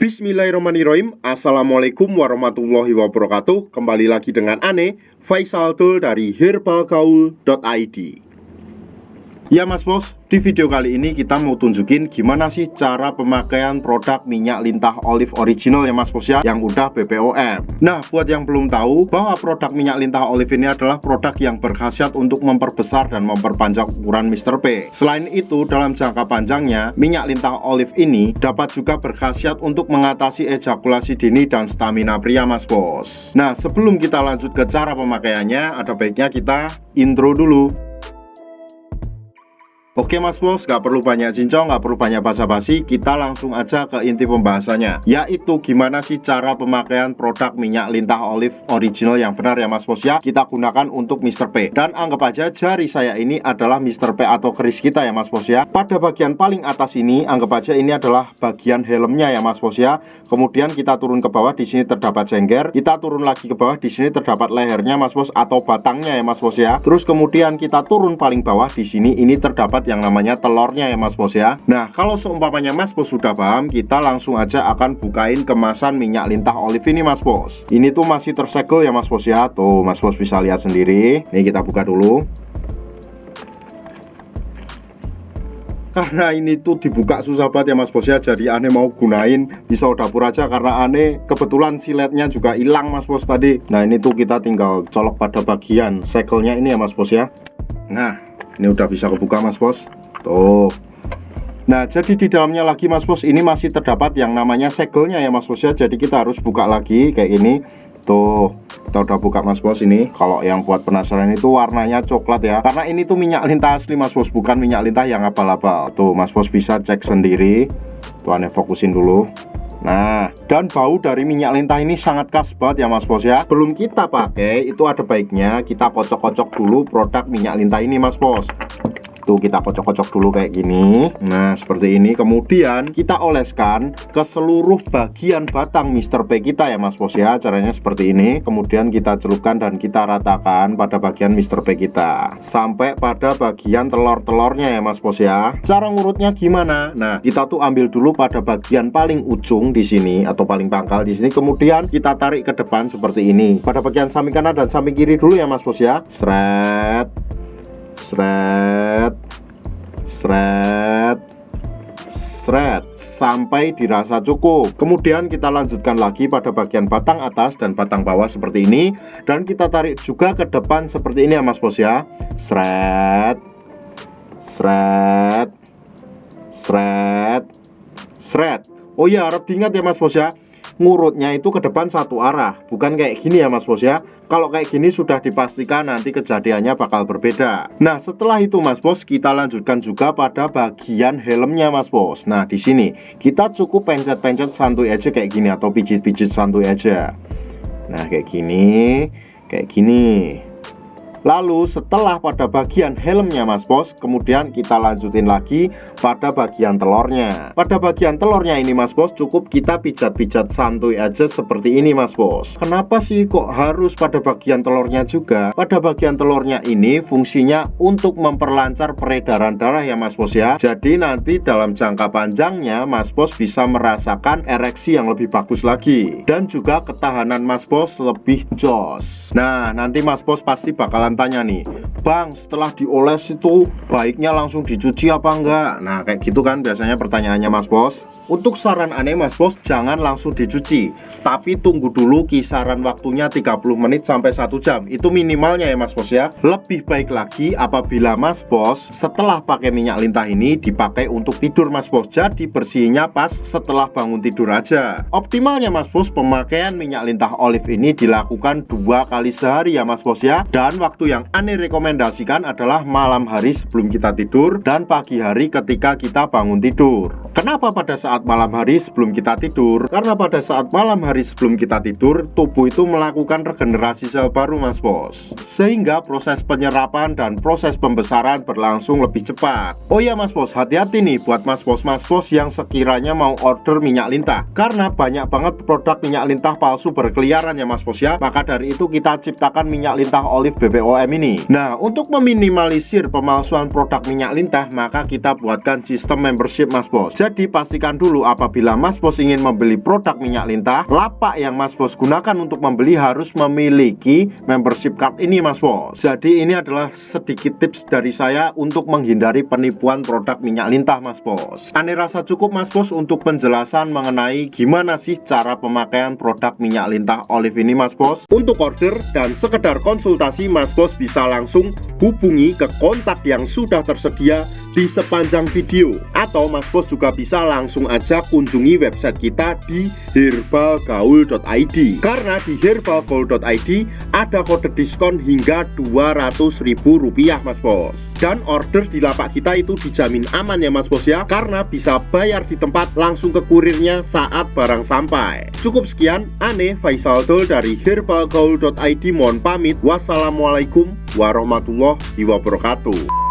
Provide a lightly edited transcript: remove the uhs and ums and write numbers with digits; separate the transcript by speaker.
Speaker 1: Bismillahirrahmanirrahim. Assalamualaikum warahmatullahi wabarakatuh. Kembali lagi dengan Ane Faisal Tul dari herbalgaul.id. Ya Mas Bos, di video kali ini kita mau tunjukin gimana sih cara pemakaian produk minyak lintah olive original ya Mas Bos ya, yang udah BPOM. Nah, buat yang belum tahu bahwa produk minyak lintah olive ini adalah produk yang berkhasiat untuk memperbesar dan memperpanjang ukuran Mr. P. Selain itu, dalam jangka panjangnya, minyak lintah olive ini dapat juga berkhasiat untuk mengatasi ejakulasi dini dan stamina pria Mas Bos. Nah, sebelum kita lanjut ke cara pemakaiannya, ada baiknya kita intro dulu. Oke Mas Bos, gak perlu banyak cincong, gak perlu banyak basa-basi, kita langsung aja ke inti pembahasannya, yaitu gimana sih cara pemakaian produk minyak lintah olive original yang benar ya Mas Bos ya, kita gunakan untuk Mr. P. Dan anggap aja jari saya ini adalah Mr. P atau keris kita ya Mas Bos ya. Pada bagian paling atas ini, anggap aja ini adalah bagian helmnya ya Mas Bos ya. Kemudian kita turun ke bawah, di sini terdapat cengger, kita turun lagi ke bawah, di sini terdapat lehernya Mas Bos atau batangnya ya Mas Bos ya. Terus kemudian kita turun paling bawah, di sini ini terdapat yang namanya telurnya ya Mas Bos ya. Nah, kalau seumpamanya Mas Bos sudah paham, kita langsung aja akan bukain kemasan minyak lintah olive ini Mas Bos. Ini tuh masih tersegel ya Mas Bos ya. Tuh Mas Bos bisa lihat sendiri. Nih kita buka dulu. Karena ini tuh dibuka susah banget ya Mas Bos ya, jadi Ane mau gunain pisau dapur aja, karena Ane kebetulan siletnya juga hilang Mas Bos tadi. Nah, ini tuh kita tinggal colok pada bagian segelnya ini ya Mas Bos ya. Nah, ini udah bisa kebuka Mas Bos. Tuh. Nah, jadi di dalamnya lagi Mas Bos, ini masih terdapat yang namanya segelnya ya Mas Bos ya. Jadi kita harus buka lagi kayak ini. Tuh, kita udah buka Mas Bos ini. Kalau yang buat penasaran itu warnanya coklat ya, karena ini tuh minyak lintah asli Mas Bos, bukan minyak lintah yang abal-abal. Tuh Mas Bos bisa cek sendiri. Tuh Ane fokusin dulu. Nah, dan bau dari minyak lintah ini sangat khas banget ya Mas Bos ya. Belum kita pakai, itu ada baiknya kita kocok-kocok dulu produk minyak lintah ini Mas Bos. Tuh kita kocok-kocok dulu kayak gini. Nah, seperti ini. Kemudian kita oleskan ke seluruh bagian batang Mr. P kita ya Mas Bos ya. Caranya seperti ini. Kemudian kita celupkan dan kita ratakan pada bagian Mr. P kita, sampai pada bagian telur-telurnya ya Mas Bos ya. Cara ngurutnya gimana? Nah, kita tuh ambil dulu pada bagian paling ujung di sini atau paling pangkal di sini. Kemudian kita tarik ke depan seperti ini. Pada bagian samping kanan dan samping kiri dulu ya Mas Bos ya. Sret, sret, sret, sret, sampai dirasa cukup. Kemudian kita lanjutkan lagi pada bagian batang atas dan batang bawah seperti ini, dan kita tarik juga ke depan seperti ini ya Mas Bos ya. Sret, sret, sret, sret. Oh ya, harap diingat ya Mas Bos ya, ngurutnya itu ke depan satu arah, bukan kayak gini ya Mas Bos ya. Kalau kayak gini sudah dipastikan nanti kejadiannya bakal berbeda. Nah, setelah itu Mas Bos, kita lanjutkan juga pada bagian helmnya Mas Bos. Nah, di sini kita cukup pencet-pencet santuy aja kayak gini, atau pijit-pijit santuy aja. Nah, kayak gini, kayak gini. Lalu setelah pada bagian helmnya Mas Bos, kemudian kita lanjutin lagi pada bagian telurnya. Pada bagian telurnya ini Mas Bos, cukup kita pijat-pijat santuy aja seperti ini Mas Bos. Kenapa sih kok harus pada bagian telurnya juga? Pada bagian telurnya ini fungsinya untuk memperlancar peredaran darah ya Mas Bos ya. Jadi nanti dalam jangka panjangnya Mas Bos bisa merasakan ereksi yang lebih bagus lagi, dan juga ketahanan Mas Bos lebih jos. Nah, nanti Mas Bos pasti bakalan tanya nih, Bang, setelah dioles itu baiknya langsung dicuci apa enggak? Nah, kayak gitu kan biasanya pertanyaannya Mas Bos. Untuk saran Ane Mas Bos, jangan langsung dicuci, tapi tunggu dulu kisaran waktunya 30 menit sampai 1 jam. Itu minimalnya ya Mas Bos ya. Lebih baik lagi apabila Mas Bos setelah pakai minyak lintah ini dipakai untuk tidur Mas Bos. Jadi bersihnya pas setelah bangun tidur aja. Optimalnya Mas Bos, pemakaian minyak lintah olive ini dilakukan 2 kali sehari ya Mas Bos ya. Dan waktu yang Ane rekomendasikan adalah malam hari sebelum kita tidur dan pagi hari ketika kita bangun tidur. Kenapa pada saat malam hari sebelum kita tidur? Karena pada saat malam hari sebelum kita tidur, tubuh itu melakukan regenerasi sel baru Mas Bos, sehingga proses penyerapan dan proses pembesaran berlangsung lebih cepat. Oh ya Mas Bos, hati-hati nih buat Mas Bos yang sekiranya mau order minyak lintah, karena banyak banget produk minyak lintah palsu berkeliaran ya Mas Bos ya. Maka dari itu kita ciptakan minyak lintah olive BPOM ini. Nah, untuk meminimalisir pemalsuan produk minyak lintah, maka kita buatkan sistem membership Mas Bos. Jadi pastikan dulu, apabila Mas Bos ingin membeli produk minyak lintah, lapak yang Mas Bos gunakan untuk membeli harus memiliki membership card ini Mas Bos. Jadi ini adalah sedikit tips dari saya untuk menghindari penipuan produk minyak lintah Mas Bos. Ane rasa cukup Mas Bos untuk penjelasan mengenai gimana sih cara pemakaian produk minyak lintah olive ini Mas Bos. Untuk order dan sekedar konsultasi, Mas Bos bisa langsung hubungi ke kontak yang sudah tersedia di sepanjang video, atau Mas Bos juga bisa langsung aja kunjungi website kita di herbalgaul.id, karena di herbalgaul.id ada kode diskon hingga Rp200.000 Mas Bos. Dan order di lapak kita itu dijamin aman ya Mas Bos ya, karena bisa bayar di tempat langsung ke kurirnya saat barang sampai. Cukup sekian, Ane Faisal Dol dari herbalgaul.id mohon pamit. Wassalamualaikum warahmatullahi wabarakatuh.